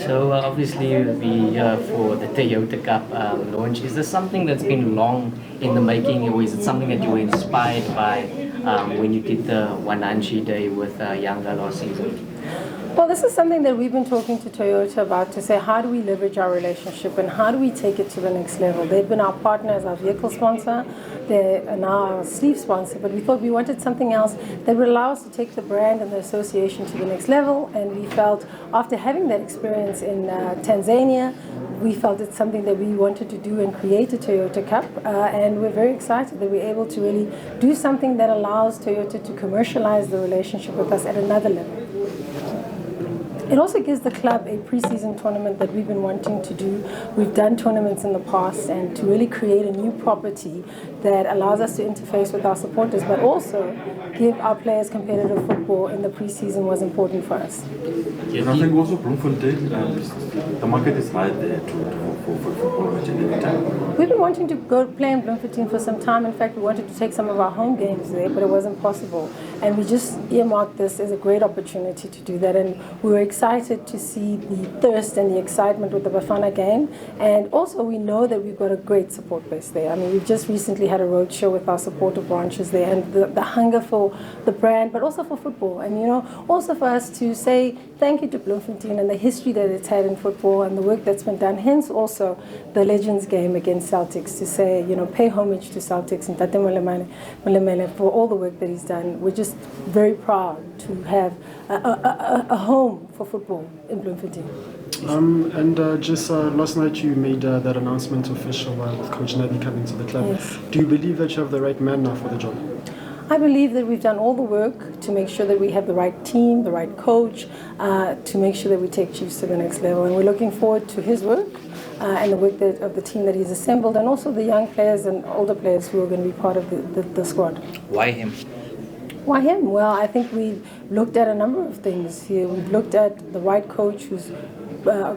So obviously we're here for the Toyota Cup launch. Is this something that's been long in the making, or is it something that you were inspired by when you did the Wananchi Day with Yanga last season? Well, this is something that we've been talking to Toyota about, to say how do we leverage our relationship and how do we take it to the next level. They've been our partner as our vehicle sponsor, they're now our sleeve sponsor, but we thought we wanted something else that would allow us to take the brand and the association to the next level. And we felt, after having that experience in Tanzania, we felt it's something that we wanted to do and create a Toyota Cup, and we're very excited that we're able to really do something that allows Toyota to commercialize the relationship with us at another level. It also gives the club a pre-season tournament that we've been wanting to do. We've done tournaments in the past, and to really create a new property that allows us to interface with our supporters, but also give our players competitive football in the pre-season was important for us. And I think also Bloemfontein, the market is right there for football match at any time. We've been wanting to go play in Bloemfontein for some time. In fact, we wanted to take some of our home games there, but it wasn't possible. And we just earmarked this as a great opportunity to do that. And we were excited to see the thirst and the excitement with the Bafana game. And also we know that we've got a great support base there. I mean, we've just recently had a road show with our supporter branches there, and the hunger for the brand, but also for football. And, you know, also for us to say thank you to Bloemfontein and the history that it's had in football and the work that's been done. Hence also the Legends game against Celtics, to say, you know, pay homage to Celtics and Tate Molemele for all the work that he's done. We're just very proud to have a home for football in Bloemfontein. Just last night you made that announcement official with Coach Nabi coming to the club. Yes. Do you believe that you have the right man now for the job? I believe that we've done all the work to make sure that we have the right team, the right coach, to make sure that we take Chiefs to the next level. And we're looking forward to his work and the work of the team that he's assembled, and also the young players and older players who are going to be part of the squad. Why him? Why him? Well, I think we've looked at a number of things here. We've looked at the right coach who's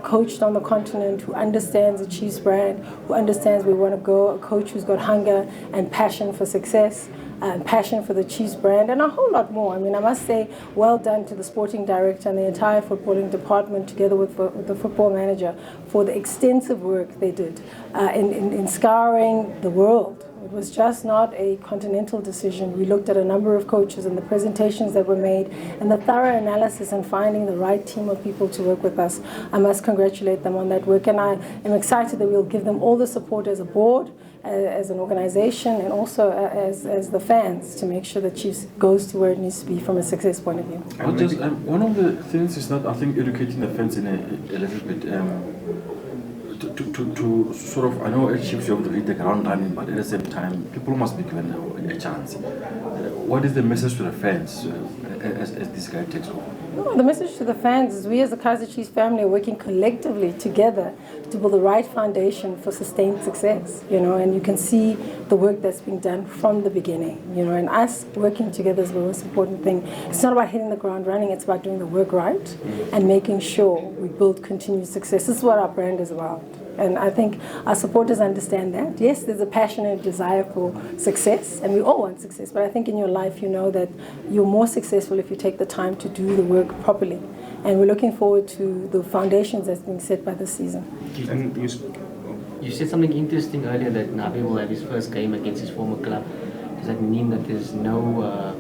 coached on the continent, who understands the Chiefs brand, who understands where we want to go, a coach who's got hunger and passion for success, and passion for the Chiefs brand, and a whole lot more. I mean, I must say, well done to the sporting director and the entire footballing department, together with the football manager, for the extensive work they did in scouring the world. It was just not a continental decision. We looked at a number of coaches and the presentations that were made and the thorough analysis and finding the right team of people to work with us. I must congratulate them on that work, and I am excited that we'll give them all the support as a board, as an organization, and also as the fans, to make sure that Chiefs goes to where it needs to be from a success point of view. One of the things is that I think educating the fans in a little bit, to sort of, I know at Chiefs you have to hit the ground running, but at the same time, people must be given a chance. What is the message to the fans as this guy takes over? No, the message to the fans is we as the Kaizer Chiefs family are working collectively together to build the right foundation for sustained success, you know, and you can see the work that's been done from the beginning, you know, and us working together is the most important thing. It's not about hitting the ground running, it's about doing the work right and making sure we build continued success. This is what our brand is about. And I think our supporters understand that. Yes, there's a passionate desire for success, and we all want success, but I think in your life you know that you're more successful if you take the time to do the work properly. And we're looking forward to the foundations that's being set by this season. And You said something interesting earlier, that Nabi will have his first game against his former club. Does that mean that there's no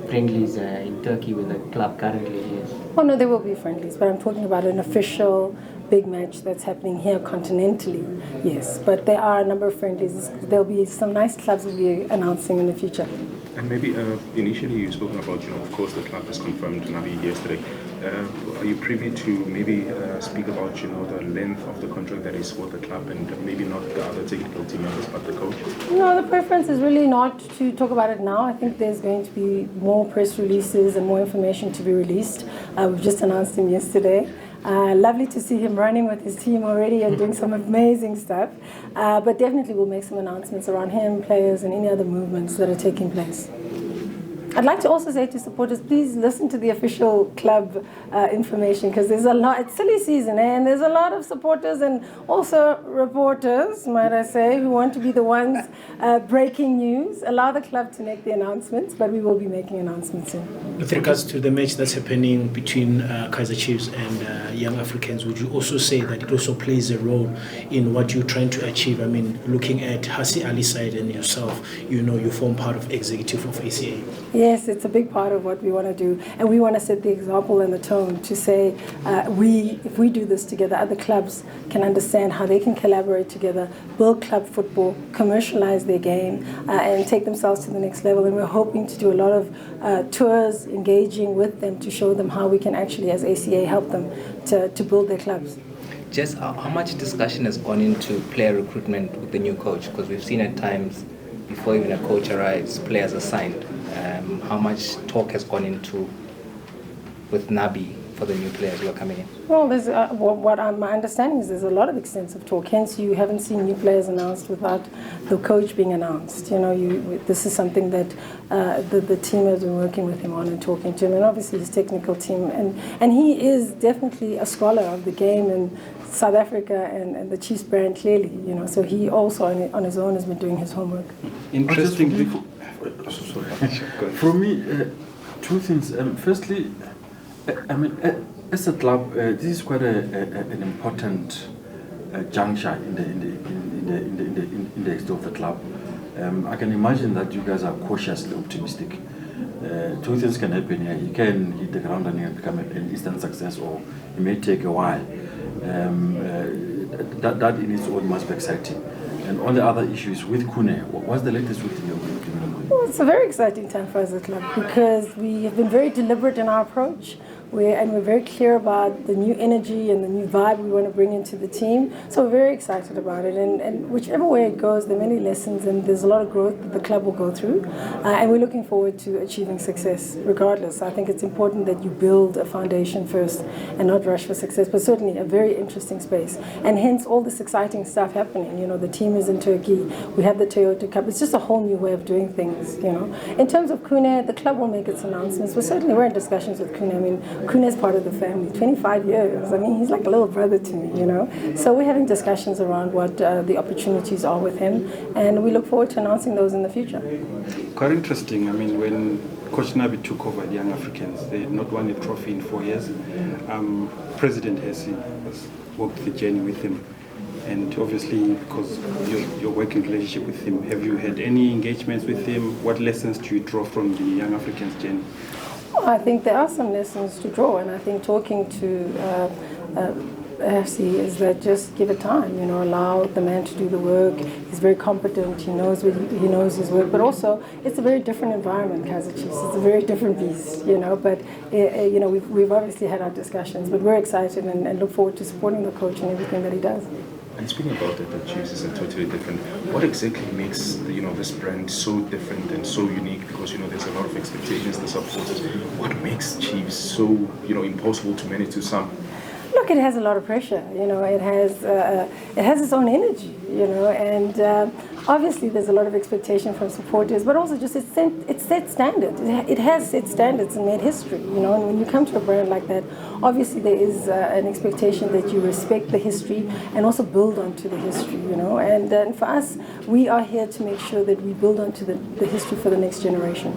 friendlies in Turkey with the club currently is? Oh no, there will be friendlies, but I'm talking about an official big match that's happening here continentally, yes. But there are a number of friendlies. There'll be some nice clubs we'll be announcing in the future. And maybe initially you've spoken about, of course the club has confirmed Nabi yesterday. Are you privy to maybe speak about, the length of the contract that is with the club, and maybe not the other technical team members but the coach? No, the preference is really not to talk about it now. I think there's going to be more press releases and more information to be released. We've just announced him yesterday. Lovely to see him running with his team already and doing some amazing stuff. But definitely we'll make some announcements around him, players, and any other movements that are taking place. I'd like to also say to supporters, please listen to the official club information, because there's a lot. It's silly season, and there's a lot of supporters and also reporters, might I say, who want to be the ones breaking news. Allow the club to make the announcements, but we will be making announcements soon. With regards to the match that's happening between Kaizer Chiefs and Young Africans, would you also say that it also plays a role in what you're trying to achieve? I mean, looking at Hasi Ali's side and yourself, you form part of executive of ACA. Yes, it's a big part of what we want to do, and we want to set the example and the tone to say if we do this together, other clubs can understand how they can collaborate together, build club football, commercialize their game, and take themselves to the next level. And we're hoping to do a lot of tours, engaging with them to show them how we can actually, as ACA, help them to build their clubs. Just how much discussion has gone into player recruitment with the new coach? Because we've seen at times, before even a coach arrives, players are signed. How much talk has gone into with Nabi for the new players who are coming in? Well, there's my understanding is there's a lot of extensive talk. Hence, you haven't seen new players announced without the coach being announced. This is something that the team has been working with him on and talking to him, and obviously his technical team. And he is definitely a scholar of the game in South Africa and the Chiefs brand, clearly. So he also on his own has been doing his homework. Interestingly, for me, two things. Firstly, I mean, as a club, this is quite an important juncture in the history of the club. I can imagine that you guys are cautiously optimistic. Two things can happen here. You can hit the ground running and become an instant success, or it may take a while. That in its own must be exciting. And on the other issues with Khune, what's the latest with you? Well, it's a very exciting time for us as a club, because we have been very deliberate in our approach. We're very clear about the new energy and the new vibe we want to bring into the team. So we're very excited about it. And whichever way it goes, there are many lessons, and there's a lot of growth that the club will go through. And we're looking forward to achieving success regardless. I think it's important that you build a foundation first and not rush for success, but certainly a very interesting space. And hence all this exciting stuff happening. The team is in Turkey. We have the Toyota Cup. It's just a whole new way of doing things. In terms of Khune, the club will make its announcements. But certainly we're in discussions with Khune. I mean, Khune is part of the family, 25 years. I mean, he's like a little brother to me, So we're having discussions around what the opportunities are with him, and we look forward to announcing those in the future. Quite interesting. I mean, when Coach Nabi took over the Young Africans, they had not won a trophy in 4 years. President Hesse has walked the journey with him. And obviously, because your working relationship with him, have you had any engagements with him? What lessons do you draw from the Young Africans journey? Well, I think there are some lessons to draw, and I think talking to FC is that just give it time, allow the man to do the work. He's very competent, he knows his work, but also it's a very different environment, Kaizer Chiefs. It's a very different beast, but we've obviously had our discussions, but we're excited and look forward to supporting the coach and everything that he does. And speaking about it, the Chiefs is totally different. What exactly makes this brand so different and so unique? Because there's a lot of expectations, the supporters. What makes Chiefs so impossible to manage to some? Look, it has a lot of pressure. It has its own energy. And obviously there's a lot of expectation from supporters, but also just it's set standards. It has set standards and made history. And when you come to a brand like that, obviously there is an expectation that you respect the history and also build onto the history. And for us, we are here to make sure that we build onto the history for the next generation.